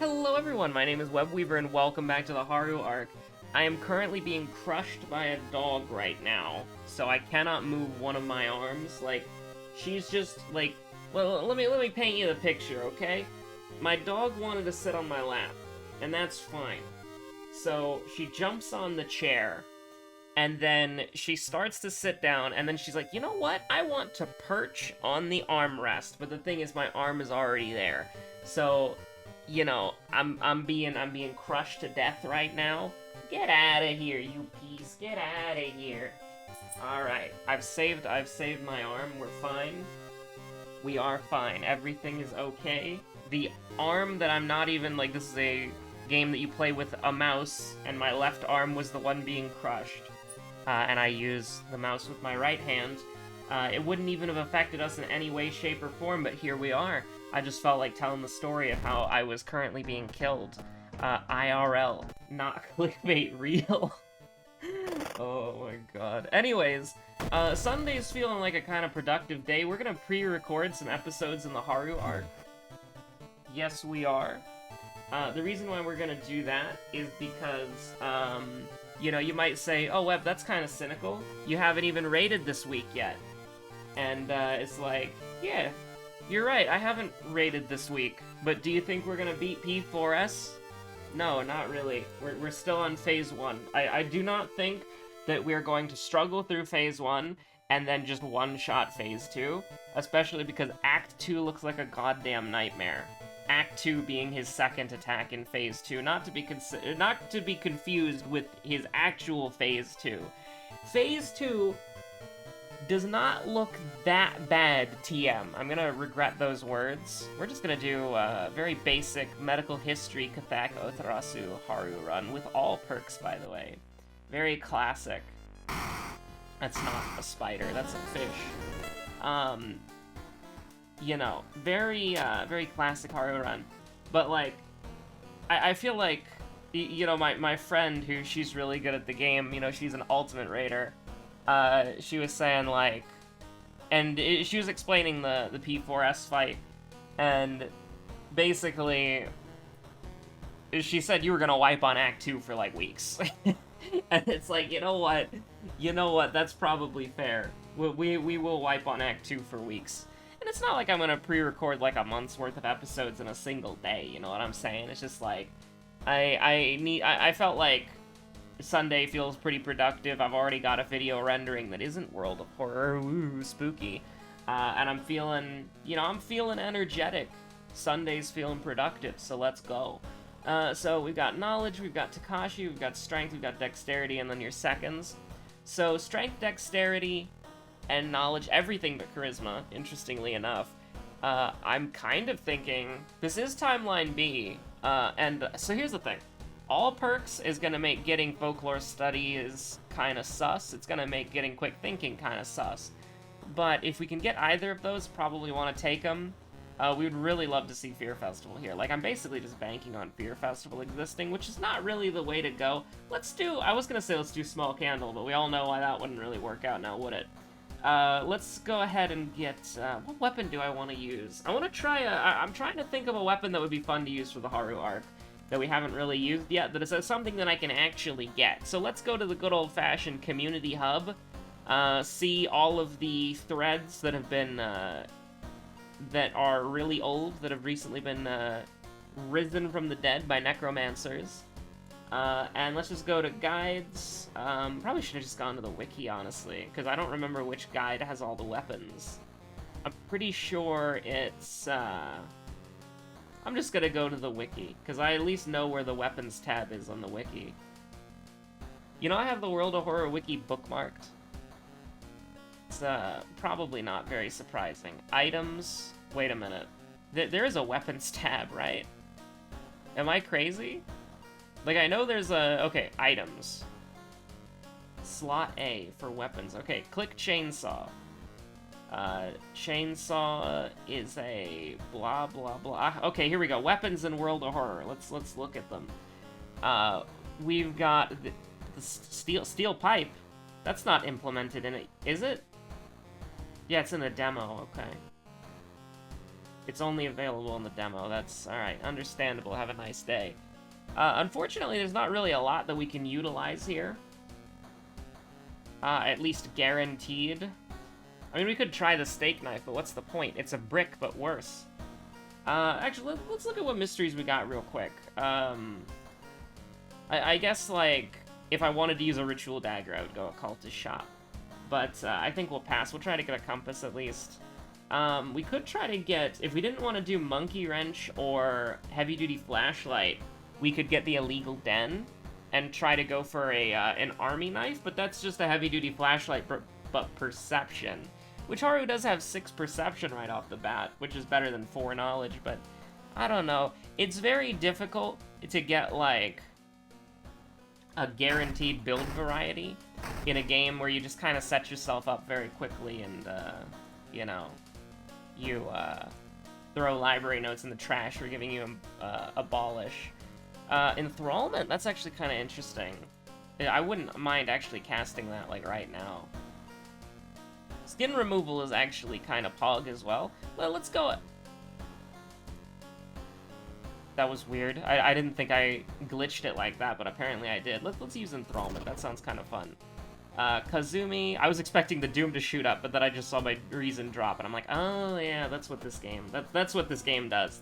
Hello everyone, my name is Webweaver and welcome back to the Haru arc. I am currently being crushed by a dog right now, so I cannot move one of my arms. Like, she's just, like... Well, let me paint you the picture, okay? My dog wanted to sit on my lap, and that's fine. So, she jumps on the chair, and then she starts to sit down, and then she's like, you know what? I want to perch on the armrest, but the thing is my arm is already there. So, you know, I'm being crushed to death right now. Get out of here, you piece. Get out of here. All right, I've saved my arm. We're fine. We are fine. Everything is okay. The arm that I'm not even like, this is a game that you play with a mouse, and my left arm was the one being crushed. And I use the mouse with my right hand. It wouldn't even have affected us in any way, shape, or form, but here we are. I just felt like telling the story of how I was currently being killed. IRL, not clickbait, real. Oh my god. Anyways, Sunday's feeling like a kind of productive day. We're gonna pre-record some episodes in the Haru arc. Yes, we are. The reason why we're gonna do that is because, you know, you might say, oh, Web, that's kind of cynical. You haven't even rated this week yet. And, it's like, yeah, you're right, I haven't rated this week. But do you think we're gonna beat P4S? No, not really. We're still on Phase 1. I do not think that we're going to struggle through Phase 1 and then just one-shot Phase 2. Especially because Act 2 looks like a goddamn nightmare. Act 2 being his second attack in Phase 2, not to be confused with his actual Phase 2. Phase 2 does not look that bad, TM. I'm gonna regret those words. We're just gonna do a very basic medical history Kathak Otharasu Haru run, with all perks, by the way. Very classic. That's not a spider, that's a fish. You know, very classic Haru run. But, like, I feel like, you know, my friend, who she's really good at the game, you know, she's an ultimate raider, she was saying, like, and she was explaining the P4S fight, and basically, she said you were gonna wipe on Act 2 for, like, weeks. And it's like, you know what, that's probably fair. We will wipe on Act 2 for weeks. And it's not like I'm gonna pre-record, like, a month's worth of episodes in a single day, you know what I'm saying? It's just like, I felt like Sunday feels pretty productive. I've already got a video rendering that isn't World of Horror, woo, spooky. And I'm feeling, you know, I'm feeling energetic. Sunday's feeling productive, so let's go. So we've got knowledge, we've got Takashi, we've got strength, we've got dexterity, and then your seconds. So strength, dexterity, and knowledge, everything but charisma, interestingly enough. I'm kind of thinking, this is Timeline B, and so here's the thing. All perks is gonna make getting folklore studies kinda sus. It's gonna make getting quick thinking kinda sus. But if we can get either of those, probably want to take them. We would really love to see Fear Festival here. Like, I'm basically just banking on Fear Festival existing, which is not really the way to go. I was gonna say let's do Small Candle, but we all know why that wouldn't really work out now, would it? Let's go ahead and get, what weapon do I want to use? I want to try I'm trying to think of a weapon that would be fun to use for the Haru arc that we haven't really used yet, that is something that I can actually get. So let's go to the good old-fashioned community hub, see all of the threads that have been, that are really old, that have recently been, risen from the dead by necromancers. And let's just go to guides. Probably should have just gone to the wiki, honestly, because I don't remember which guide has all the weapons. I'm pretty sure it's, I'm just gonna go to the wiki, because I at least know where the weapons tab is on the wiki. You know, I have the World of Horror wiki bookmarked. It's, probably not very surprising. Items, wait a minute. There is a weapons tab, right? Am I crazy? Like, I know there's a... Okay, items. Slot A for weapons. Okay, click chainsaw. Chainsaw is a blah, blah, blah. Okay, here we go. Weapons in World of Horror. Let's look at them. We've got the steel pipe. That's not implemented in it, is it? Yeah, it's in the demo, okay. It's only available in the demo. That's alright. Understandable. Have a nice day. Unfortunately, there's not really a lot that we can utilize here. At least guaranteed. I mean, we could try the steak knife, but what's the point? It's a brick, but worse. Actually, let's look at what mysteries we got real quick. I guess, like, if I wanted to use a ritual dagger, I would go occultist shop. But I think we'll pass. We'll try to get a compass at least. We could try to get, if we didn't want to do monkey wrench or heavy-duty flashlight, we could get the illegal den and try to go for an army knife, but that's just a heavy-duty flashlight, but perception. Which Haru does have 6 perception right off the bat, which is better than 4 knowledge, but I don't know. It's very difficult to get, like, a guaranteed build variety in a game where you just kind of set yourself up very quickly and, you know, you throw library notes in the trash for giving you abolish. Enthrallment, that's actually kind of interesting. I wouldn't mind actually casting that, like, right now. Skin removal is actually kind of pog as well. Well, let's go. That was weird. I didn't think I glitched it like that, but apparently I did. Let's use Enthrallment. That sounds kind of fun. Kazumi, I was expecting the Doom to shoot up, but then I just saw my reason drop, and I'm like, oh yeah, that's what this game, that's what this game does.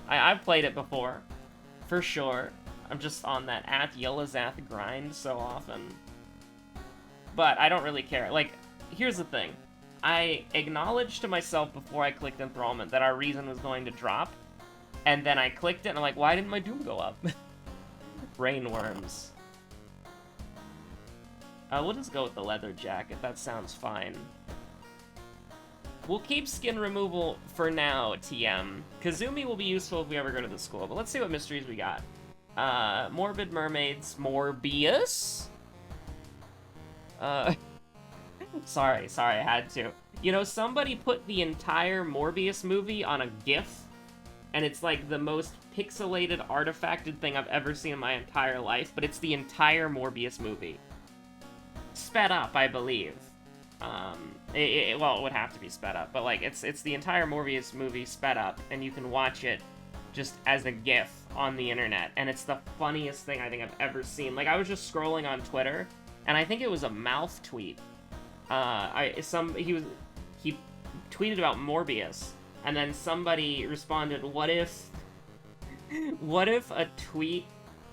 I've played it before, for sure. I'm just on that Yelazath grind so often. But I don't really care. Like, here's the thing. I acknowledged to myself before I clicked Enthrallment that our reason was going to drop, and then I clicked it, and I'm like, why didn't my Doom go up? Rainworms. We'll just go with the leather jacket. That sounds fine. We'll keep skin removal for now, TM. Kazumi will be useful if we ever go to the school, but let's see what mysteries we got. Morbid Mermaids. Morbius? Sorry, I had to. You know, somebody put the entire Morbius movie on a GIF, and it's like the most pixelated, artifacted thing I've ever seen in my entire life, but it's the entire Morbius movie. Sped up, I believe. Well, it would have to be sped up, but like, it's the entire Morbius movie sped up, and you can watch it just as a GIF on the internet, and it's the funniest thing I think I've ever seen. Like, I was just scrolling on Twitter, and I think it was a mouth tweet. He tweeted about Morbius, and then somebody responded, what if a tweet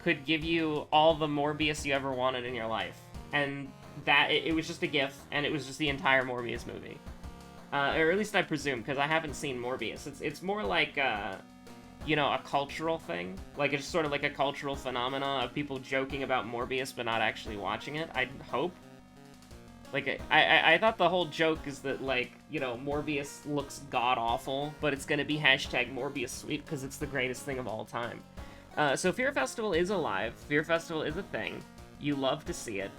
could give you all the Morbius you ever wanted in your life? And that, it was just a GIF, and it was just the entire Morbius movie. Or at least I presume, because I haven't seen Morbius. It's more like, you know, a cultural thing. Like, it's sort of like a cultural phenomena of people joking about Morbius but not actually watching it, I'd hope. Like, I thought the whole joke is that, like, you know, Morbius looks god-awful, but it's gonna be hashtag Morbius sweet because it's the greatest thing of all time. So Fear Festival is alive. Fear Festival is a thing. You love to see it.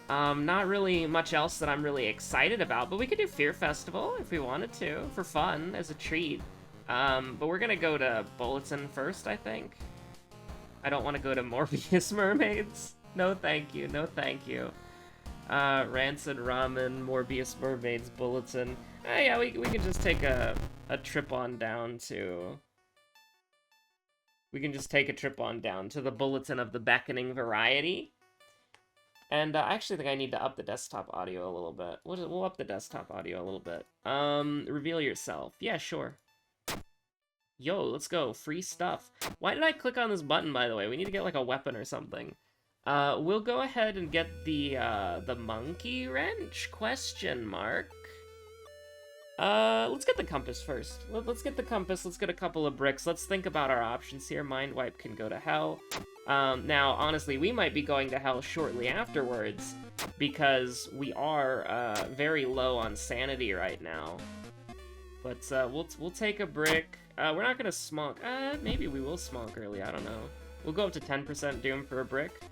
Not really much else that I'm really excited about, but we could do Fear Festival if we wanted to, for fun, as a treat. But we're gonna go to Bulletin first, I think. I don't want to go to Morbius Mermaids. No thank you, no thank you. Rancid Ramen, Morbius Mermaids, Bulletin. Yeah, we can just take a trip on down to... We can just take a trip on down to the Bulletin of the Beckoning Variety. And I actually think I need to up the desktop audio a little bit. We'll up the desktop audio a little bit. Reveal yourself. Yeah, sure. Yo, let's go. Free stuff. Why did I click on this button, by the way? We need to get, like, a weapon or something. We'll go ahead and get the monkey wrench? Question mark. Let's get the compass first. Let's get the compass, let's get a couple of bricks. Let's think about our options here. Mind wipe can go to hell. Now, honestly, we might be going to hell shortly afterwards, because we are, very low on sanity right now. But, we'll take a brick. We're not gonna smonk. Maybe we will smonk early, I don't know. We'll go up to 10% doom for a brick.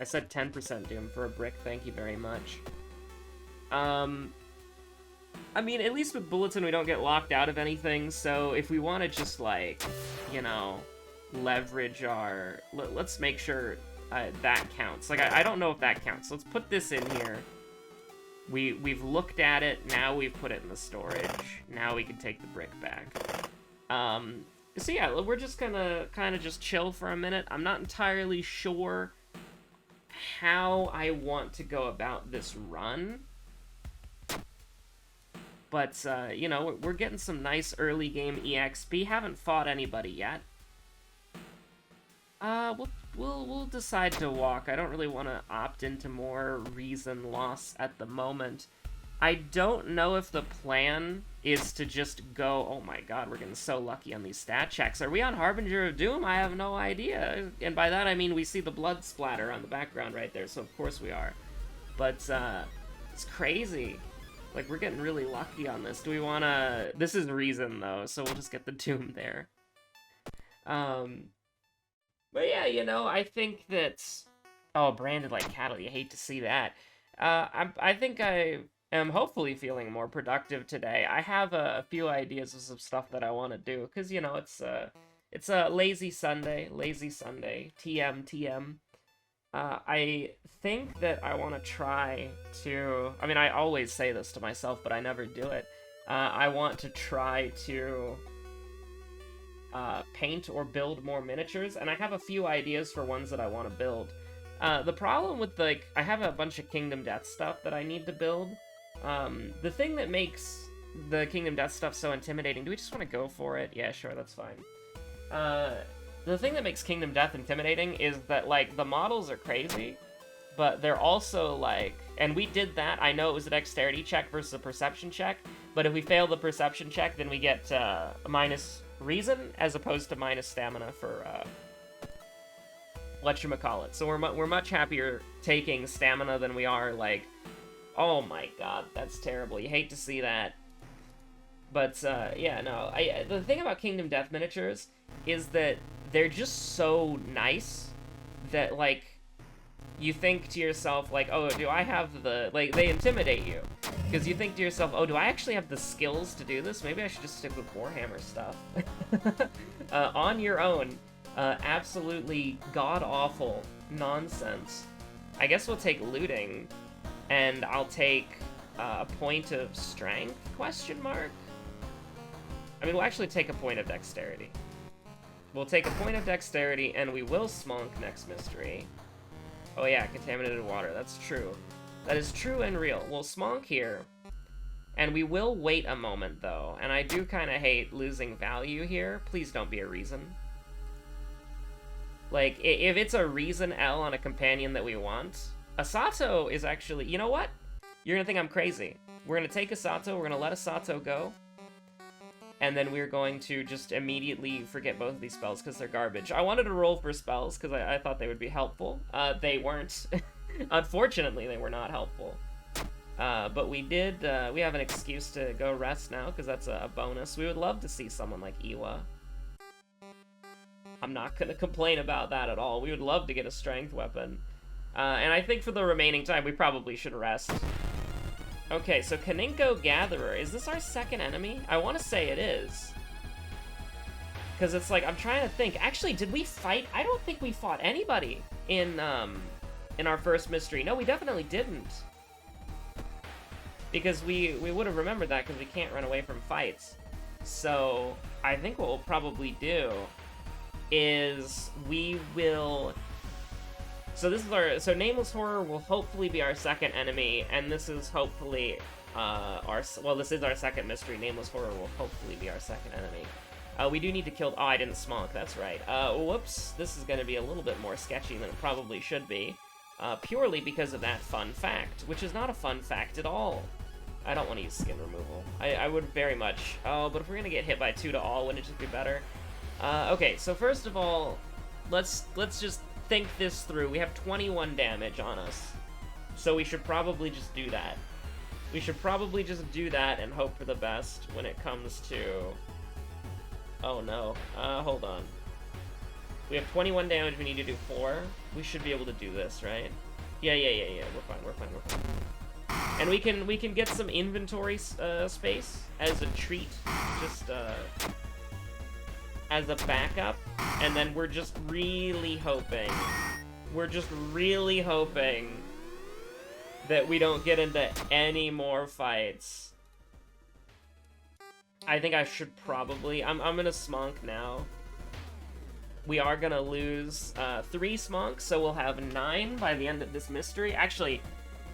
I said 10% doom for a brick, thank you very much. I mean, at least with Bulletin we don't get locked out of anything, so if we want to just, like, you know, leverage our... Let's make sure that counts. Like, I don't know if that counts. Let's put this in here. We've looked at it, now we've put it in the storage. Now we can take the brick back. So yeah, we're just gonna kind of just chill for a minute. I'm not entirely sure how I want to go about this run. But, you know, we're getting some nice early game EXP. Haven't fought anybody yet. We'll decide to walk. I don't really want to opt into more reason loss at the moment. I don't know if the plan is to just go... Oh my god, we're getting so lucky on these stat checks. Are we on Harbinger of Doom? I have no idea. And by that I mean we see the blood splatter on the background right there, so of course we are. But, it's crazy. Like, we're getting really lucky on this. Do we want to... This is reason, though, so we'll just get the Doom there. But yeah, you know, I think that... Oh, branded like cattle, you hate to see that. I think I am hopefully feeling more productive today. I have a few ideas of some stuff that I want to do, because, you know, it's a lazy Sunday, TM. I think that I want to try to... I mean, I always say this to myself, but I never do it. I want to try to... paint or build more miniatures, and I have a few ideas for ones that I want to build. The problem with, like, I have a bunch of Kingdom Death stuff that I need to build. The thing that makes the Kingdom Death stuff so intimidating... Do we just want to go for it? Yeah, sure, that's fine. The thing that makes Kingdom Death intimidating is that, like, the models are crazy, but they're also, like... And we did that. I know it was a dexterity check versus a perception check, but if we fail the perception check, then we get a minus... reason as opposed to minus stamina for whatchamacallit. So we're much happier taking stamina than we are, like, oh my god, that's terrible. You hate to see that. But yeah, no, the thing about Kingdom Death miniatures is that they're just so nice that, like, you think to yourself, like, oh, do I have the... Like, they intimidate you. Because you think to yourself, oh, do I actually have the skills to do this? Maybe I should just stick with Warhammer stuff. On your own. Absolutely god-awful nonsense. I guess we'll take looting. And I'll take a point of strength, question mark? I mean, we'll actually take a point of dexterity. We'll take a point of dexterity, and we will smonk next mystery. Oh yeah, contaminated water, that's true. That is true and real. We'll smonk here, and we will wait a moment, though, and I do kind of hate losing value here. Please don't be a reason. Like, if it's a reason L on a companion that we want, Asato is actually... You know what? You're gonna think I'm crazy. We're gonna take Asato, we're gonna let Asato go, and then we're going to just immediately forget both of these spells because they're garbage. I wanted to roll for spells because I thought they would be helpful. They weren't. Unfortunately, they were not helpful. But we did, we have an excuse to go rest now because that's a bonus. We would love to see someone like Iwa. I'm not gonna complain about that at all. We would love to get a strength weapon. And I think for the remaining time, we probably should rest. Okay, so Kaninko Gatherer. Is this our second enemy? I want to say it is. Because it's like, I'm trying to think. Actually, did we fight? I don't think we fought anybody in our first mystery. No, we definitely didn't. Because we would have remembered that because we can't run away from fights. So, I think what we'll probably do is we will... So this is our... So Nameless Horror will hopefully be our second enemy, and this is hopefully our... Well, this is our second mystery. Nameless Horror will hopefully be our second enemy. We do need to kill... Oh, I didn't smonk, that's right. Whoops. This is going to be a little bit more sketchy than it probably should be. Purely because of that fun fact, which is not a fun fact at all. I don't want to use skin removal. I would very much... Oh, but if we're going to get hit by 2 to all, wouldn't it just be better? Okay, so first of all, let's just think this through. We have 21 damage on us, so we should probably just do that. We should probably just do that and hope for the best when it comes to... Oh no, hold on. We have 21 damage, we need to do 4. We should be able to do this, right? Yeah, we're fine. And we can get some inventory space as a treat, just as a backup, and then we're just really hoping that we don't get into any more fights. I think I should probably... I'm gonna smunk now. We are gonna lose 3 smonks, so we'll have 9 by the end of this mystery. Actually,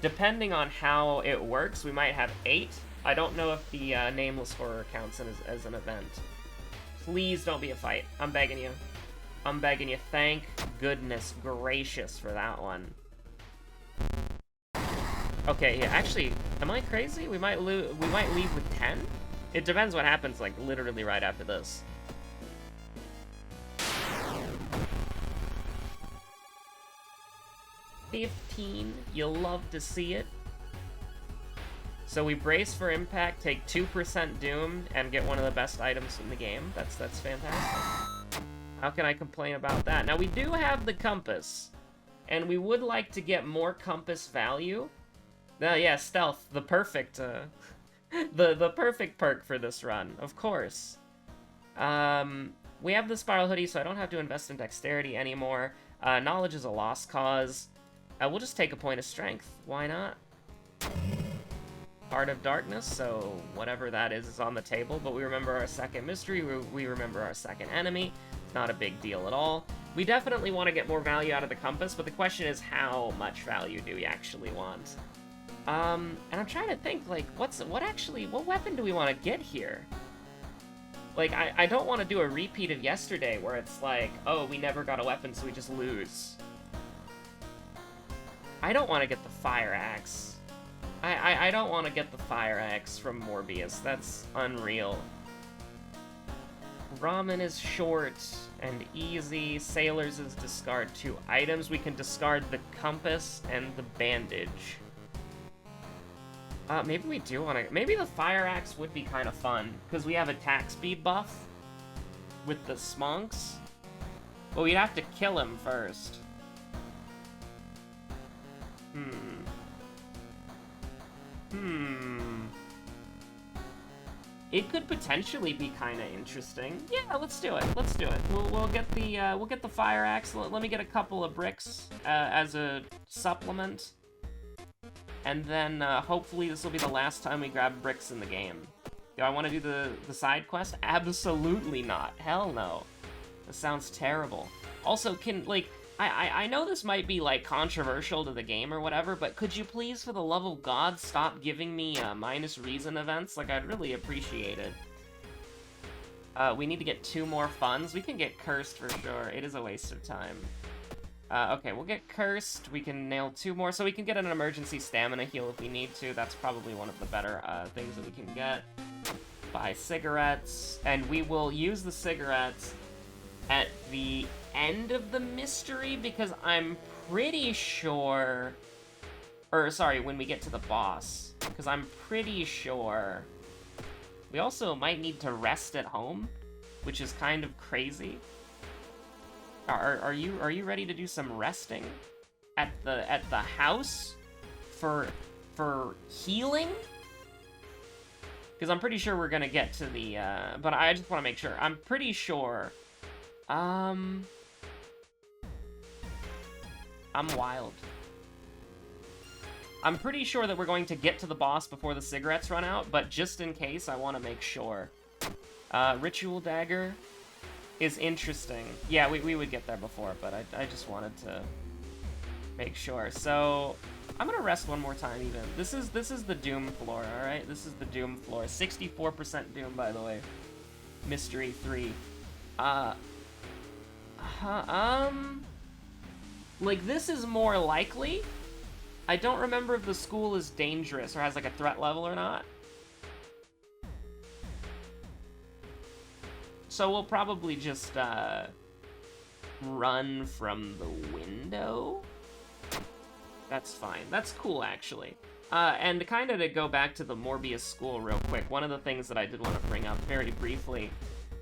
depending on how it works, we might have 8. I don't know if the Nameless Horror counts as an event. Please don't be a fight. I'm begging you. I'm begging you. Thank goodness gracious for that one. Okay, yeah, actually, am I crazy? We might leave with 10? It depends what happens, like, literally right after this. $15. You'll love to see it. So we brace for impact, take 2% doom, and get one of the best items in the game. That's fantastic. How can I complain about that? Now, we do have the compass, and we would like to get more compass value. Yeah, stealth, the perfect, the perfect perk for this run, of course. We have the Spiral Hoodie, so I don't have to invest in dexterity anymore. Knowledge is a lost cause. We'll just take a point of strength. Why not? Heart of Darkness, so whatever that is on the table, but we remember our second mystery, we remember our second enemy. It's not a big deal at all. We definitely want to get more value out of the compass, but the question is how much value do we actually want? And I'm trying to think, like, what weapon do we want to get here? Like, I don't want to do a repeat of yesterday where it's like, oh, we never got a weapon, so we just lose. I don't want to get the Fire Axe. I don't want to get the Fire Axe from Morbius. That's unreal. Ramen is short and easy. Sailors is discard 2 items. We can discard the compass and the bandage. Maybe we do want to... Maybe the Fire Axe would be kind of fun, because we have attack speed buff with the smonks. But we'd have to kill him first. It could potentially be kind of interesting. Yeah, let's do it. Let's do it. We'll get the Fire Axe. Let me get a couple of bricks as a supplement. And then, hopefully this will be the last time we grab bricks in the game. Do I want to do the side quest? Absolutely not. Hell no. This sounds terrible. Also, I know this might be, like, controversial to the game or whatever, but could you please, for the love of God, stop giving me, minus reason events? Like, I'd really appreciate it. We need to get 2 more funds. We can get cursed for sure. It is a waste of time. Okay, we'll get cursed. We can nail 2 more, so we can get an emergency stamina heal if we need to. That's probably one of the better things that we can get. Buy cigarettes, and we will use the cigarettes at the end of the mystery, because I'm pretty sure... Or, sorry, when we get to the boss. Because I'm pretty sure... We also might need to rest at home, which is kind of crazy. Are you ready to do some resting at the house for healing? Because I'm pretty sure we're gonna get to the but I just want to make sure. I'm pretty sure. I'm wild. I'm pretty sure that we're going to get to the boss before the cigarettes run out, but just in case, I want to make sure. Ritual Dagger is interesting. Yeah, we would get there before, but I just wanted to make sure. So, I'm gonna rest one more time even. This is the Doom floor, alright? This is the Doom floor. 64% Doom, by the way. Mystery 3. Like, this is more likely. I don't remember if the school is dangerous or has, like, a threat level or not. So we'll probably just, run from the window? That's fine. That's cool, actually. And kind of to go back to the Morbius school real quick, one of the things that I did want to bring up very briefly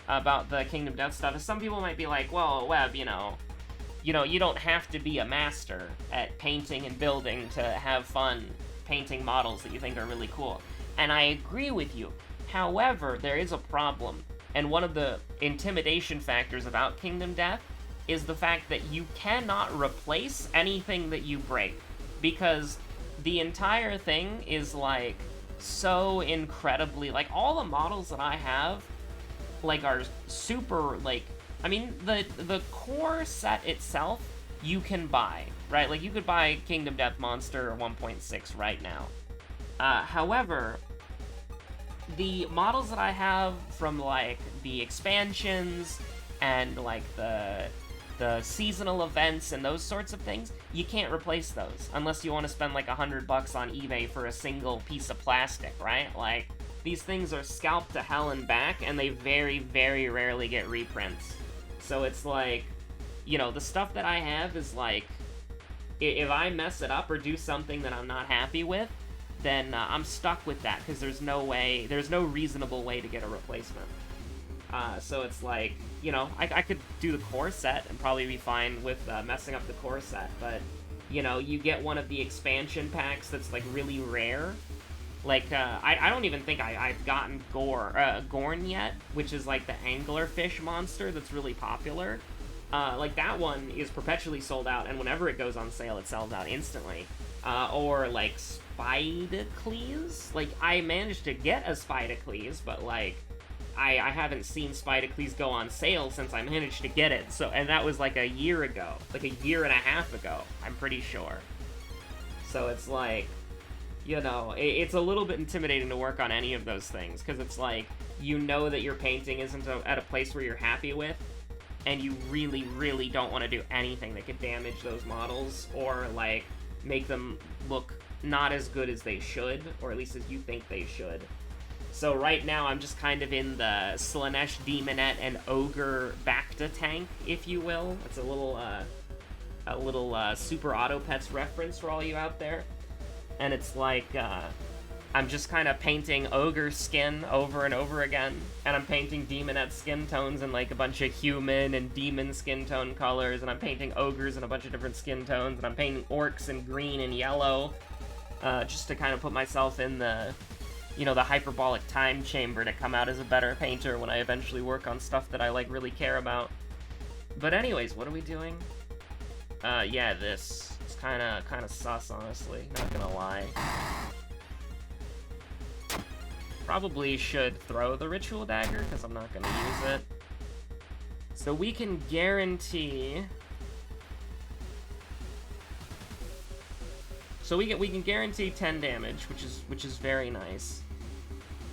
about the Kingdom Death stuff is some people might be like, well, Web, you don't have to be a master at painting and building to have fun painting models that you think are really cool. And I agree with you. However, there is a problem. And one of the intimidation factors about Kingdom Death is the fact that you cannot replace anything that you break. Because the entire thing is, like, so incredibly, like, all the models that I have, like, are super, like, I mean, the core set itself, you can buy, right? Like, you could buy Kingdom Death Monster 1.6 right now. However, the models that I have from, like, the expansions and, like, the seasonal events and those sorts of things, you can't replace those unless you want to spend like $100 on eBay for a single piece of plastic, right? Like, these things are scalped to hell and back, and they very, very rarely get reprints. So it's like, you know, the stuff that I have is like, if I mess it up or do something that I'm not happy with, then I'm stuck with that, because there's no reasonable way to get a replacement. So it's like, you know, I could do the core set and probably be fine with messing up the core set, but, you know, you get one of the expansion packs that's, like, really rare. Like, I don't even think I've gotten Gorn yet, which is, like, the anglerfish monster that's really popular. Like, that one is perpetually sold out, and whenever it goes on sale, it sells out instantly. Or, like, Spidacles? Like, I managed to get a Spidacles, but, like, I haven't seen Spidacles go on sale since I managed to get it, so, and that was like a year ago, like a year and a half ago, I'm pretty sure. So it's like, you know, it's a little bit intimidating to work on any of those things, because it's like, you know that your painting isn't at a place where you're happy with, and you really, really don't want to do anything that could damage those models, or, like, make them look not as good as they should, or at least as you think they should. So right now, I'm just kind of in the Slanesh Demonette and Ogre Bacta tank, if you will. It's a little Super Auto Pets reference for all you out there. And it's like, I'm just kind of painting Ogre skin over and over again, and I'm painting Demonette skin tones in, like, a bunch of human and demon skin tone colors, and I'm painting Ogres in a bunch of different skin tones, and I'm painting Orcs in green and yellow, just to kind of put myself in the, you know, the hyperbolic time chamber to come out as a better painter when I eventually work on stuff that I, like, really care about. But anyways, what are we doing? Yeah, this. It's kinda sus, honestly, not gonna lie. Probably should throw the Ritual Dagger, because I'm not gonna use it. So we can guarantee... So we can guarantee 10 damage, which is very nice.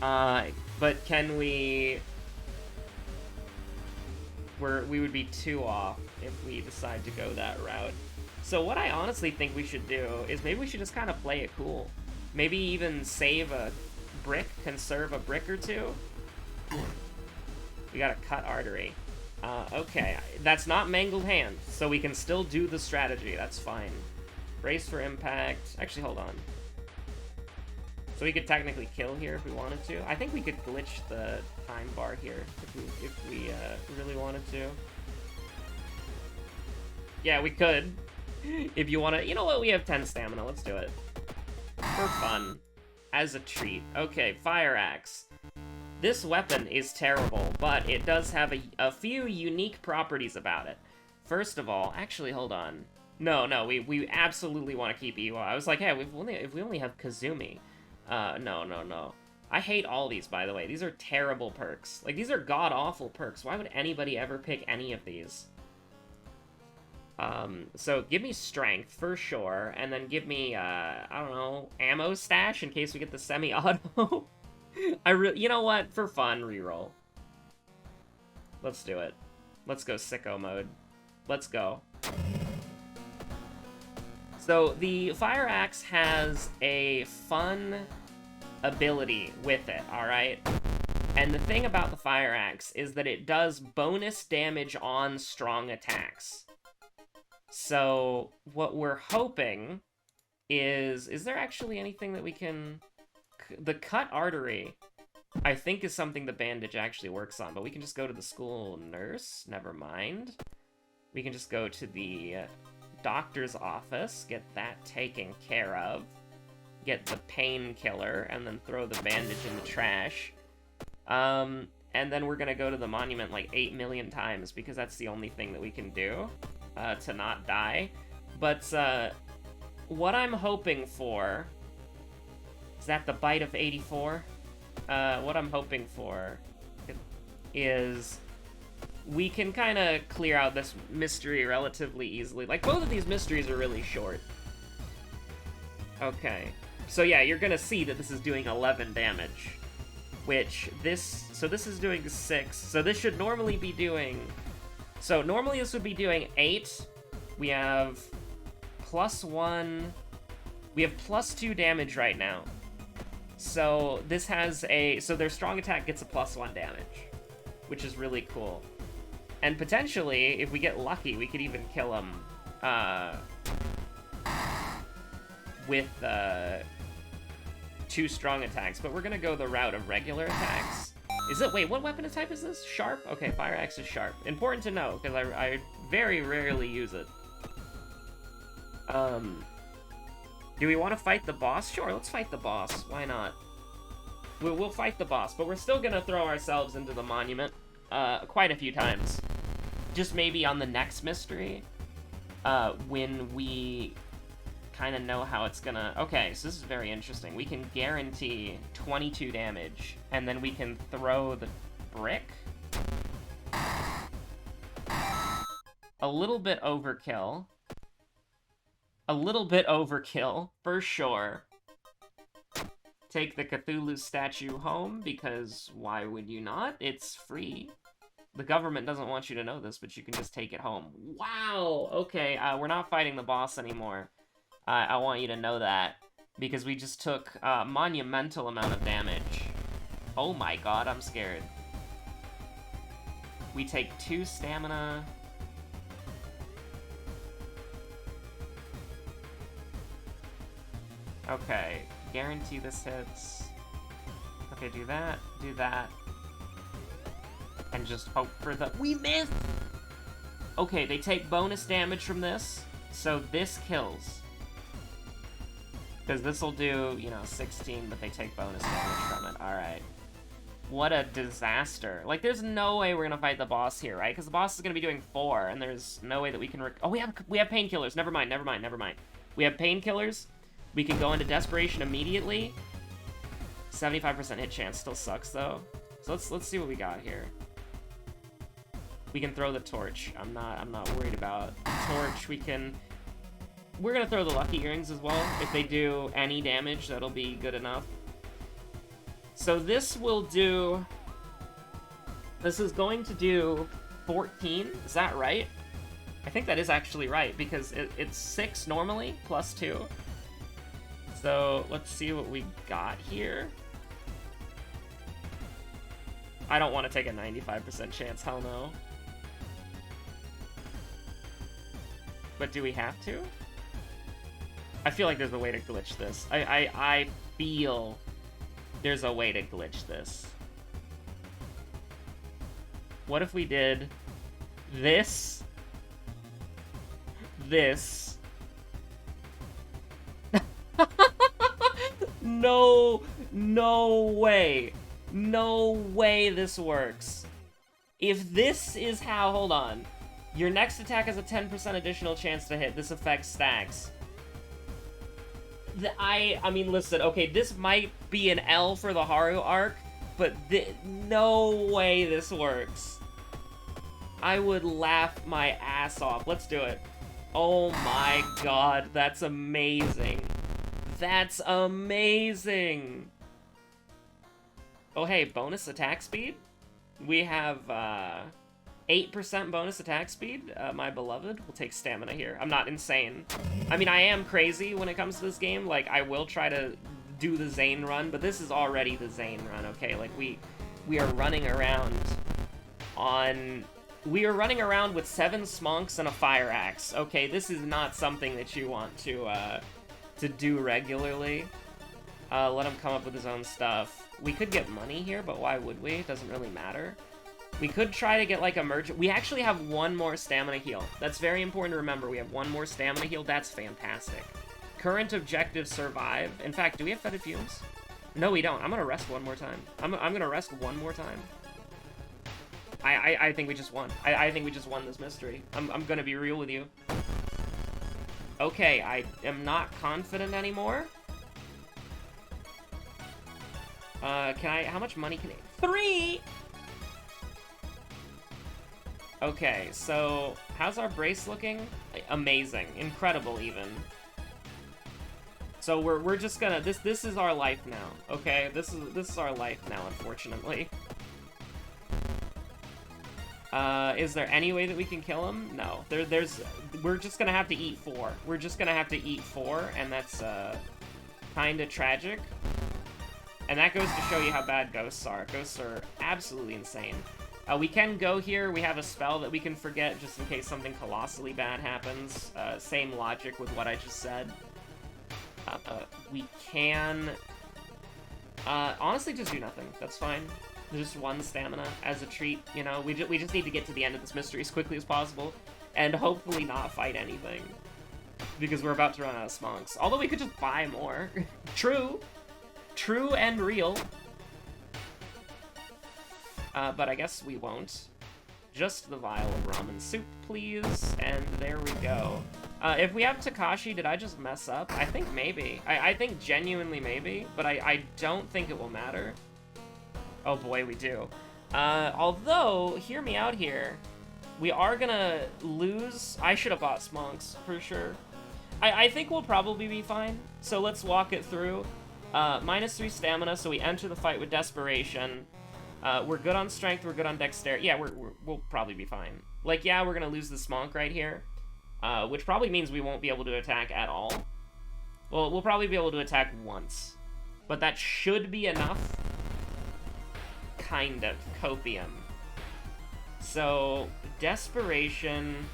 But can we... we would be 2 off if we decide to go that route. So what I honestly think we should do is maybe we should just kind of play it cool. Maybe even save a brick, conserve a brick or two. We got a cut artery. Okay, that's not mangled hand, so we can still do the strategy, that's fine. Brace for impact. Actually, hold on. So we could technically kill here if we wanted to. I think we could glitch the time bar here if we really wanted to. Yeah, we could. If you want to... You know what? We have 10 stamina. Let's do it. For fun. As a treat. Okay, Fire Axe. This weapon is terrible, but it does have a few unique properties about it. First of all... Actually, hold on. No, we absolutely want to keep Iwa. I was like, hey, if we only have Kazumi. No. I hate all these, by the way. These are terrible perks. Like, these are god-awful perks. Why would anybody ever pick any of these? So give me strength, for sure, and then give me, I don't know, ammo stash in case we get the semi-auto. You know what? For fun, reroll. Let's do it. Let's go sicko mode. Let's go. So, the Fire Axe has a fun ability with it, alright? And the thing about the Fire Axe is that it does bonus damage on strong attacks. So, what we're hoping is there actually anything that we can... The cut artery, I think, is something the bandage actually works on, but we can just go to the school nurse, never mind. We can just go to the doctor's office, get that taken care of, get the painkiller, and then throw the bandage in the trash. And then we're gonna go to the monument like 8 million times, because that's the only thing that we can do to not die. But what I'm hoping for... Is that the bite of 84? What I'm hoping for is we can kind of clear out this mystery relatively easily. Like, both of these mysteries are really short. Okay. So yeah, you're gonna see that this is doing 11 damage. Which, so this is doing 6. So this should normally be doing... So normally this would be doing 8. We have +1. We have +2 damage right now. So this has a... So their strong attack gets a +1 damage, which is really cool. And potentially, if we get lucky, we could even kill him with 2 strong attacks. But we're gonna go the route of regular attacks. Is it... Wait, what weapon type is this? Sharp? Okay, fire axe is sharp. Important to know, because I very rarely use it. Do we want to fight the boss? Sure, let's fight the boss. Why not? We'll fight the boss, but we're still gonna throw ourselves into the monument quite a few times. Just maybe on the next mystery, when we kind of know how it's gonna... Okay, so this is very interesting. We can guarantee 22 damage, and then we can throw the brick. A little bit overkill. A little bit overkill, for sure. Take the Cthulhu statue home, because why would you not? It's free. The government doesn't want you to know this, but you can just take it home. Wow! Okay, we're not fighting the boss anymore. I want you to know that, because we just took a monumental amount of damage. Oh my god, I'm scared. We take 2 stamina... Okay, guarantee this hits. Okay, do that, and just hope for the... We missed! Okay, they take bonus damage from this, so this kills. Because this will do, you know, 16, but they take bonus damage from it. Alright. What a disaster. Like, there's no way we're gonna fight the boss here, right? Because the boss is gonna be doing 4, and there's no way that we can... Oh, we have painkillers. Never mind. We have painkillers. We can go into desperation immediately. 75% hit chance still sucks though. So let's see what we got here. We can throw the torch. I'm not worried about torch. We're gonna throw the lucky earrings as well. If they do any damage, that'll be good enough. So this will do... This is going to do 14. Is that right? I think that is actually right, because it's 6 normally, plus 2. So, let's see what we got here. I don't want to take a 95% chance, hell no. But do we have to? I feel like there's a way to glitch this. I feel there's a way to glitch this. What if we did this, this, No way. No way this works. If this is how... Hold on. Your next attack has a 10% additional chance to hit. This affects stacks. I mean, listen, okay, this might be an L for the Haru arc, but no way this works. I would laugh my ass off. Let's do it. Oh my god, that's amazing. That's amazing! Oh hey, bonus attack speed? We have 8% bonus attack speed, my beloved. We'll take stamina here. I'm not insane. I mean, I am crazy when it comes to this game. Like, I will try to do the Zane run, but this is already the Zane run, okay? Like, we are running around on... We are running around with 7 smonks and a fire axe. Okay, this is not something that you want to do regularly. Let him come up with his own stuff. We could get money here, but why would we? It doesn't really matter. We could try to get, like, a merchant. We actually have 1 more stamina heal. That's very important to remember. We have 1 more stamina heal. That's fantastic. Current objective, survive. In fact, do we have fetid fumes? No, we don't. I'm gonna rest 1 more time. I'm gonna rest 1 more time. I think we just won. I think we just won this mystery. I'm gonna be real with you. Okay, I am not confident anymore. How much money can I... 3! Okay, so, how's our brace looking? Amazing. Incredible, even. So we're just gonna... This is our life now, okay? This is our life now, unfortunately. Is there any way that we can kill him? No. We're just gonna have to eat 4. We're just gonna have to eat 4, and that's, kinda tragic. And that goes to show you how bad ghosts are. Ghosts are absolutely insane. We can go here. We have a spell that we can forget just in case something colossally bad happens. Same logic with what I just said. We can... honestly, just do nothing. That's fine. Just 1 stamina as a treat, you know? We just need to get to the end of this mystery as quickly as possible. And hopefully not fight anything. Because we're about to run out of smonks. Although we could just buy more. True. True and real. But I guess we won't. Just the vial of ramen soup, please. And there we go. If we have Takashi, did I just mess up? I think maybe. I think genuinely maybe, but I don't think it will matter. Oh boy, we do. Although, hear me out here. We are gonna lose... I should have bought smonks, for sure. I think we'll probably be fine. So let's walk it through. -3 stamina, so we enter the fight with desperation. We're good on strength, we're good on dexterity. Yeah, we'll probably be fine. Like, yeah, we're gonna lose the smonk right here. Which probably means we won't be able to attack at all. Well, we'll probably be able to attack once. But that should be enough. Kind of. Copium. So, desperation...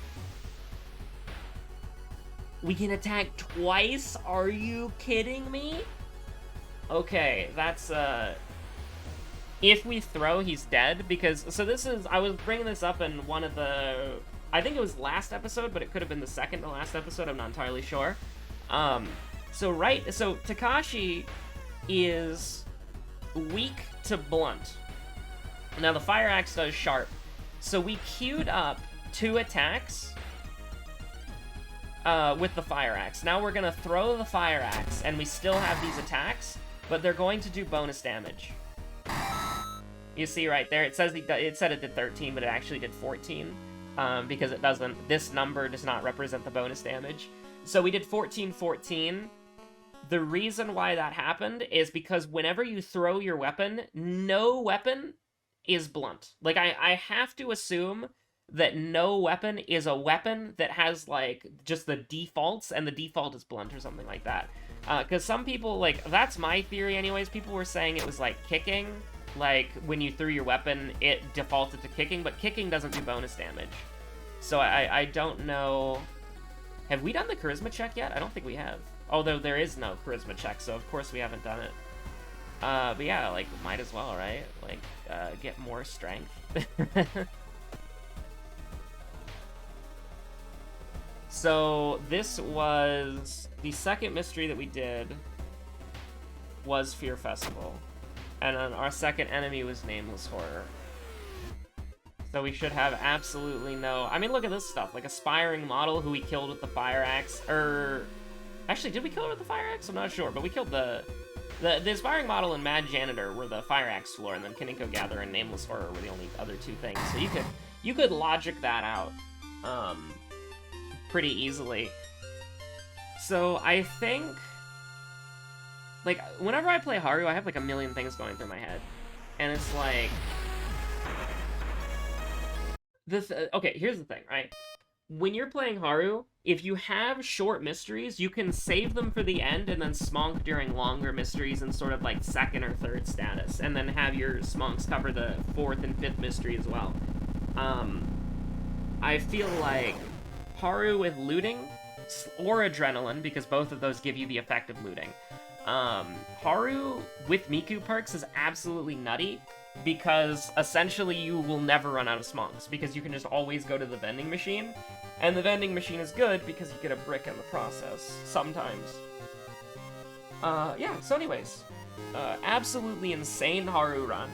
We can attack twice? Are you kidding me? Okay, that's, if we throw, he's dead, because... So this is... I was bringing this up in one of the... I think it was last episode, but it could have been the second to last episode, I'm not entirely sure. So Takashi is weak to blunt. Now, the fire axe does sharp. So we queued up 2 attacks... with the fire axe. Now we're gonna throw the fire axe, and we still have these attacks, but they're going to do bonus damage. You see right there, it said it did 13, but it actually did 14, because it doesn't, this number does not represent the bonus damage. So we did 14, 14. The reason why that happened is because whenever you throw your weapon, no weapon is blunt. Like, I have to assume that no weapon is a weapon that has, like, just the defaults, and the default is blunt or something like that. Because some people, like, that's my theory anyways, people were saying it was, like, kicking. Like, when you threw your weapon, it defaulted to kicking, but kicking doesn't do bonus damage. So I don't know... Have we done the charisma check yet? I don't think we have. Although there is no charisma check, so of course we haven't done it. But yeah, like, might as well, right? Like, get more strength. So, this was... The second mystery that we did was Fear Festival. And then our second enemy was Nameless Horror. So we should have absolutely no... I mean, look at this stuff. Like, Aspiring Model, who we killed with the Fire Axe. Actually, did we kill her with the Fire Axe? I'm not sure, but we killed the Aspiring Model and Mad Janitor were the Fire Axe floor, and then Kiniko Gatherer and Nameless Horror were the only other 2 things. So you could logic that out. Pretty easily. So I think, like, whenever I play Haru, I have like a million things going through my head, and it's like this. Okay, here's the thing, right? When you're playing Haru, if you have short mysteries, you can save them for the end and then smonk during longer mysteries in sort of like 2nd or 3rd status, and then have your smonks cover the 4th and 5th mystery as well. I feel like Haru with looting, or adrenaline, because both of those give you the effect of looting. Haru with Miku perks is absolutely nutty, because essentially you will never run out of smonks, because you can just always go to the vending machine, and the vending machine is good because you get a brick in the process, sometimes. Yeah, so anyways, absolutely insane Haru run.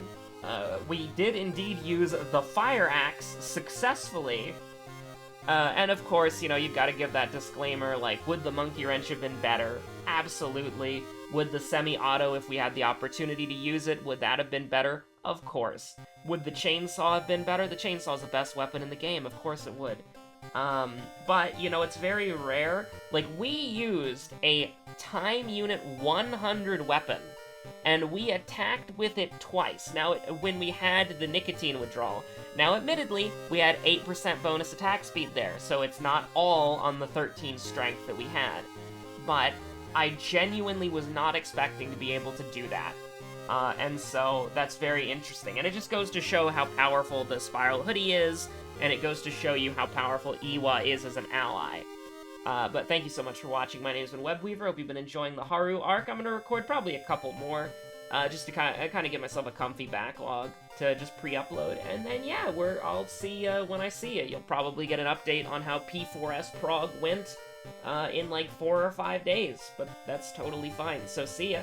We did indeed use the Fire Axe successfully, And of course, you know, you've got to give that disclaimer, like, would the monkey wrench have been better? Absolutely. Would the semi-auto, if we had the opportunity to use it, would that have been better? Of course. Would the chainsaw have been better? The chainsaw is the best weapon in the game, of course it would. But, you know, it's very rare. Like, we used a time unit 100 weapon, and we attacked with it twice. Now, when we had the nicotine withdrawal. Now, admittedly, we had 8% bonus attack speed there, so it's not all on the 13 strength that we had. But I genuinely was not expecting to be able to do that. And so that's very interesting. And it just goes to show how powerful the Spiral Hoodie is, and it goes to show you how powerful Iwa is as an ally. But thank you so much for watching. My name's been Webweaver. Hope you've been enjoying the Haru arc. I'm going to record probably a couple more, just to kind of get myself a comfy backlog to just pre-upload. And then, yeah, I'll see you when I see you. You'll probably get an update on how P4S Prog went in like 4 or 5 days, but that's totally fine. So see ya.